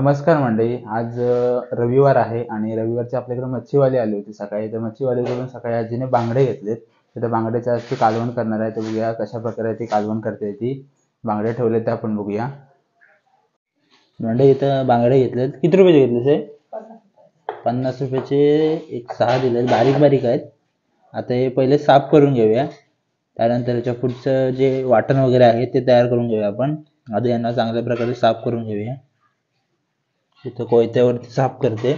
नमस्कार मंडळी. आज रविवार आहे आणि रविवारची आपल्याकडे मच्छीवाली आली होती सकाळी. तर मच्छीवालीकडून सकाळी आजीने बांगडे घेतलेत. तर त्या बांगड्याची आज ती कालवण करणार आहे. तर बघूया कशा प्रकारे ती कालवण करते. ती बांगडे ठेवले ते आपण बघूया. मंडळी इथं बांगडे घेतलेत. किती रुपयाचे घेतले ते? 50 रुपयाचे एक 6 दिले. बारीक बारीक आहेत. आता हे पहिले साफ करून घेऊया. त्यानंतर याच्या पुढचं जे वाटण वगैरे आहे ते तयार करून घेऊया आपण. आधी यांना चांगल्या प्रकारे साफ करून घेऊया. इथं कोयत्यावरती साफ करते.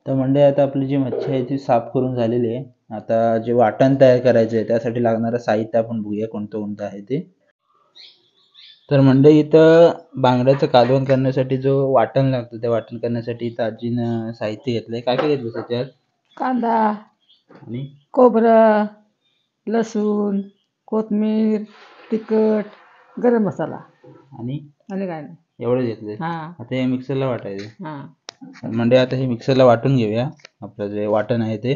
तर म्हणजे आता आपली जी मच्छी आहे ती साफ करून झालेली आहे. आता जे वाटण तयार करायचं आहे त्यासाठी लागणारं साहित्य आपण बघूया कोणतं कोणतं आहे ते. तर म्हणजे इथं बांगड्याचं कालवण करण्यासाठी जो वाटण लागतं त्या वाटण करण्यासाठी इथं आजीनं साहित्य घेतलंय. काय काय घेतलं त्याच्यात? कांदा, आणि खोबरं, लसूण, कोथिंबीर, तिखट, गरम मसाला आणि आणि काय नाही. एवढं घेतले. हां आता हे मिक्सरला वाटायचं. हां म्हणजे आता हे मिक्सरला वाटून घेऊया. आपलं जे वाटण आहे ते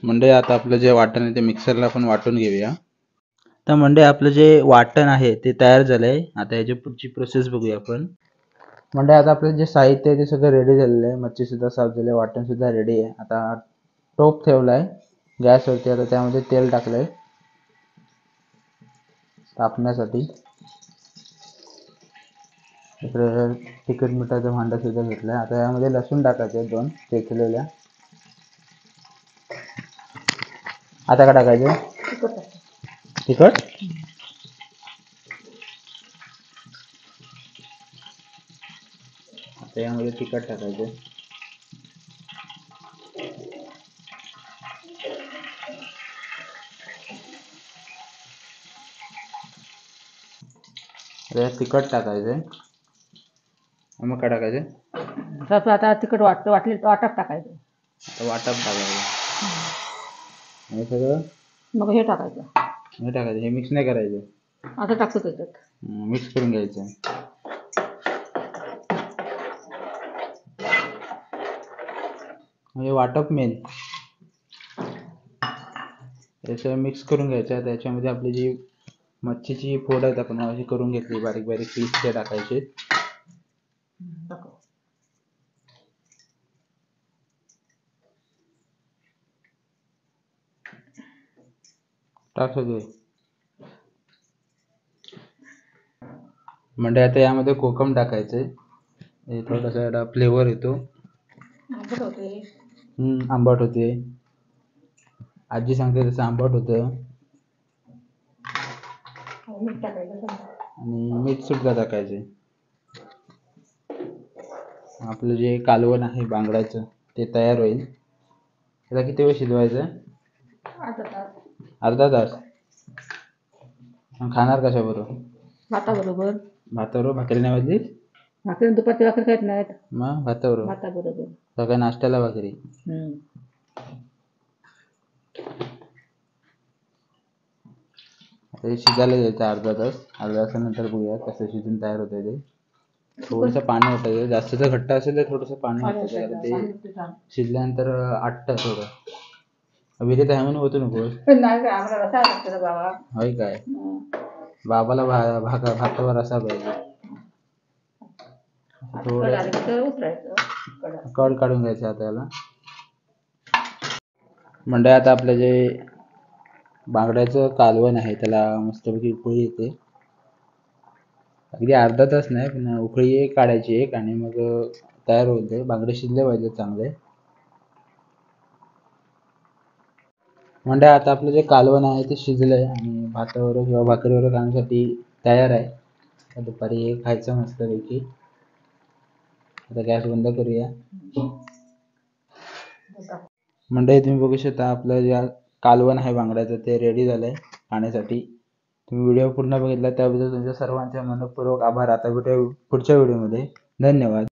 म्हणजे आता आपलं जे वाटण आहे ते मिक्सरला आपण वाटून घेऊया. तर म्हणजे आपलं जे वाटण आहे ते तयार झालंय. आता याची पुढची प्रोसेस बघूया आपण. म्हणजे आता आपलं जे साहित्य आहे ते सगळं रेडी झालेलं आहे. मच्छी सुद्धा साफ झाली, वाटण सुद्धा रेडी आहे. आता टोप ठेवलाय गॅसवरती. आता त्यामध्ये तेल टाकलंय तापण्यासाठी. इकडे तिखट मिठाचा भांडा सुद्धा घेतलाय. आता यामध्ये लसूण टाकायचे 2 चेचलेल्या. आता काय टाकायचं? तिखट. आता यामध्ये तिखट टाकायचं. आता तिखट टाकायचं. मग काय टाकायचं? तसं आता तिखट वाटली वाटत टाकायचं. आता वाटप टाकायचं. हे सगळं मग हे टाकायचं. हे टाकायचं. हे मिक्स नाही करायचं. आता टाकतो त्याच्यात. मिक्स करून घ्यायचं. म्हणजे वाटप मेन. याचं मिक्स करून घ्यायचं. त्याच्यामध्ये आपली जी मच्छीची फोड आहेत आपण अशी करून घेतली बारीक बारीक पीस ते टाकायचे. टाक सगळे. म्हणजे आता यामध्ये कोकम टाकायचे. हे थोडासा फ्लेवर येतो. आंबट होते. आजी सांगते तसं आंबट होतं. आणि मीठ सुद्धा टाकायचे. आपलं जे कालवण आहे बांगड्याचं ते तयार होईल. त्याला किती वेळ शिजवायचं? अर्धा तास. खाणार कशाबरोबर? भाताबरोबर. भाताबरोबर. भाकरी नाही वाजली? भाकरी दुपारची भाकरी खात नाहीत. मग भाताबरोबर. भाताबरोबर. सकाळी नाश्त्याला भाकरी. आता हे शिजायला द्यायचं अर्धा तास. अर्धा तासानंतर बघूया कसं शिजून तयार होतं ते. थोडंसं पाणी ओतायचं. जास्त जर घट्ट असेल तर थोडंसं पाणी ओतायचं. ते शिजल्यानंतर आटतं थोडं. विहिरीत आहे म्हणून ओतू नकोस. होय काय? बाबाला भातावर रस्सा पाहिजे. कड काढून घ्यायचं आता याला. म्हणजे आता आपलं जे बांगड्याचं कालवण आहे त्याला मस्तपैकी उकळी येते. अगदी अर्धा तास नाही पण उकळी एक काढायची एक आणि मग तयार होते. बांगडे शिजले पाहिजे चांगले. म्हणजे आता आपलं जे कालवण आहे ते शिजलंय आणि भातावर किंवा भाकरीवर खाण्यासाठी तयार आहे. दुपारी हे खायचं मस्तपैकी. आता गॅस बंद करूया. म्हणजे तुम्ही बघू शकता आपलं जे कालवण आहे बांगड्याचं ते रेडी झालंय खाण्यासाठी. तुम्ही व्हिडिओ पूर्ण बघितला त्याबद्दल तुमच्या सर्वांचे मनःपूर्वक आभार. आता भेटूया पुढच्या व्हिडिओमध्ये. धन्यवाद.